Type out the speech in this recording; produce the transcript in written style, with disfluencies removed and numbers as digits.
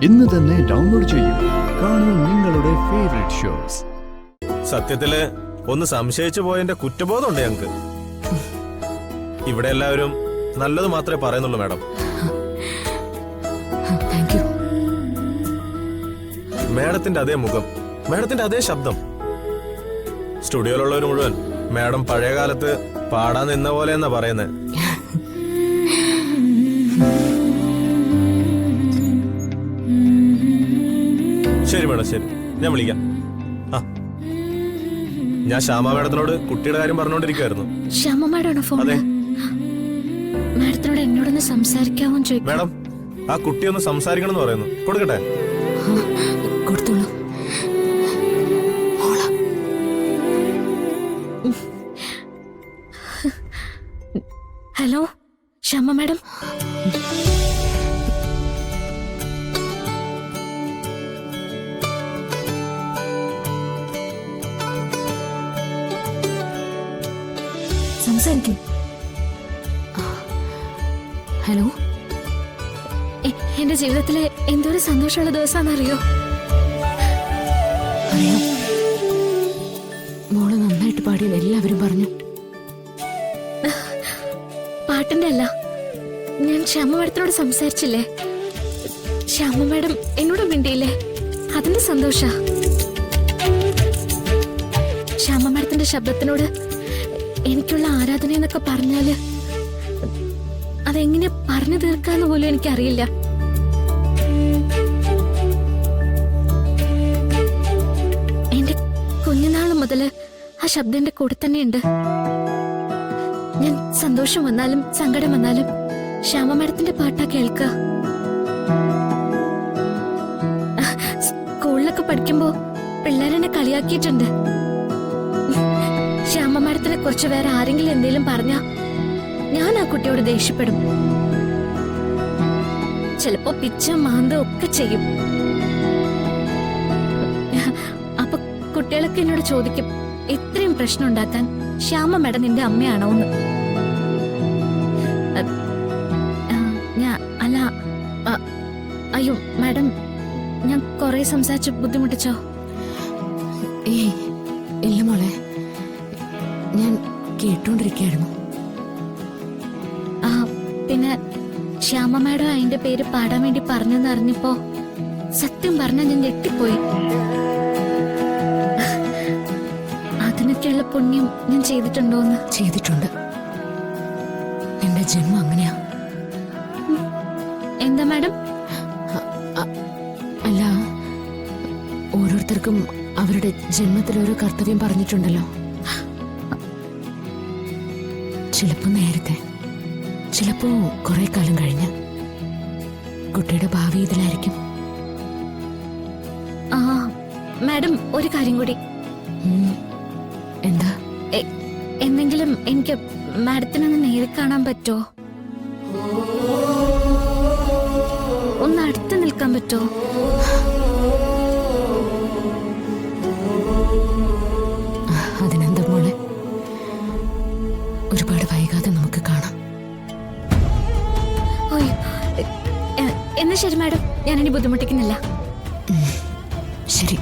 ഇന്ന് തന്നെ ഡൗൺലോഡ് ചെയ്യൂ. കാണൂ നിങ്ങളുടെ ഫേവറേറ്റ് ഷോസ്. സത്യത്തില് ഒന്ന് സംശയിച്ചു പോയതിന്റെ കുറ്റബോധമുണ്ട് ഞങ്ങക്ക്. ഇവിടെ എല്ലാവരും നല്ലത് മാത്രമേ പറയുന്നുള്ളൂ മാഡം. മാഡത്തിന്റെ അതേ മുഖം, മാഡത്തിന്റെ അതേ ശബ്ദം. സ്റ്റുഡിയോയിലുള്ളവർ മുഴുവൻ മാഡം പഴയ കാലത്ത് പാടാൻ നിന്ന പോലെ എന്നാ പറയുന്നത്. ശരി മാഡം, ശരി, ഞാൻ വിളിക്കാം. ആ, ഞാൻ ശ്യാമ മാഡത്തിനോട് കുട്ടിയുടെ കാര്യം പറഞ്ഞോണ്ടിരിക്കുവായിരുന്നു. ശ്യാമ മാഡാണോ ഫോൺ? അതെ മാഡത്തിനോട് എന്നോടൊന്ന് സംസാരിക്കാമോ ചോദിക്കും. മാഡം, ആ കുട്ടി ഒന്ന് സംസാരിക്കണം എന്ന് പറയുന്നു. കൊടുക്കട്ടെ? കൊടുത്തോളൂ. Hello Shyama madam. സംസാരിക്കും. ഹലോ, എന്റെ ജീവിതത്തിലെ എന്തൊരു സന്തോഷമുള്ള ദിവസമാണെന്നറിയോ? അറിയാം, മോള് നന്നായിട്ട് പാടിയെന്ന് എല്ലാവരും പറഞ്ഞു. പാട്ടിന്റെ അല്ല, ഞാൻ ശ്യാമ മാഡത്തിനോട് സംസാരിച്ചില്ലേ, ശ്യാമ മാഡം എന്നോട് മിണ്ടിയില്ലേ, അതിന്റെ സന്തോഷ. ശ്യാമ മാഡത്തിന്റെ ശബ്ദത്തിനോട് എനിക്കുള്ള ആരാധന എന്നൊക്കെ പറഞ്ഞാല് അതെങ്ങനെ പറഞ്ഞു തീർക്കാന്ന് പോലും എനിക്കറിയില്ല. എന്റെ കുഞ്ഞുനാള് മുതല് ആ ശബ്ദം എന്റെ കൂടെ തന്നെയുണ്ട്. ഞാൻ സന്തോഷം വന്നാലും സങ്കടം വന്നാലും ശ്യാമ മാഡത്തിന്റെ പാട്ടാ കേൾക്കുക. സ്കൂളിലൊക്കെ പഠിക്കുമ്പോ പിള്ളേരെന്നെ കളിയാക്കിയിട്ടുണ്ട്. ശ്യാമ മാഡത്തിനെ കുറിച്ച് വേറെ ആരെങ്കിലും എന്തെങ്കിലും പറഞ്ഞാ ഞാൻ ആ കുട്ടിയോട് ദേഷ്യപ്പെടും. ചിലപ്പോ പിച്ച മാന്ത ഒക്കെ ചെയ്യും. അപ്പൊ കുട്ടികളൊക്കെ എന്നോട് ചോദിക്കും, ഇത്രയും പ്രശ്നം ഉണ്ടാക്കാൻ ശ്യാമ മാഡം നിന്റെ അമ്മയാണോ എന്ന്. അല്ല, അയ്യോ മാഡം, ഞാൻ കൊറേ സംസാരിച്ച് ബുദ്ധിമുട്ടിച്ചോ? ഏയ് ഇല്ല മോളെ, ഞാൻ കേട്ടോണ്ടിരിക്കായിരുന്നു. പിന്നെ ശ്യാമ മാഡം അതിന്റെ പേര് പാടാൻ വേണ്ടി പറഞ്ഞെന്ന് അറിഞ്ഞപ്പോ സത്യം പറഞ്ഞ ഞാൻ ഞെട്ടിപ്പോയി. അതിനൊക്കെയുള്ള പുണ്യം ഞാൻ ചെയ്തിട്ടുണ്ടോന്ന്? ചെയ്തിട്ടുണ്ട്. എന്റെ ജന്മം അങ്ങനെയാ. എന്താ മാഡം? അല്ല, ഓരോരുത്തർക്കും അവരുടെ ജന്മത്തിൽ ഓരോ കർത്തവ്യം പറഞ്ഞിട്ടുണ്ടല്ലോ. ചിലപ്പോ നേരത്തെ, ചിലപ്പോ കുറെ കാലം കഴിഞ്ഞ്. കുട്ടിയുടെ ഭാവി ഇതിലായിരിക്കും. ആ മാഡം, ഒരു കാര്യം കൂടി. എന്താ? എന്തെങ്കിലും എനിക്ക് മാഡത്തിനൊന്ന് നേരിൽ കാണാൻ പറ്റോ? ഒന്ന് അടുത്ത് നിൽക്കാൻ പറ്റോ? അതിനെന്താ മോളെ, ഒരുപാട് വൈകാതെ നമുക്ക് കാണാം. എന്നാ ശരി മാഡം, ഞാനിനി ബുദ്ധിമുട്ടിക്കുന്നില്ല. ശരി.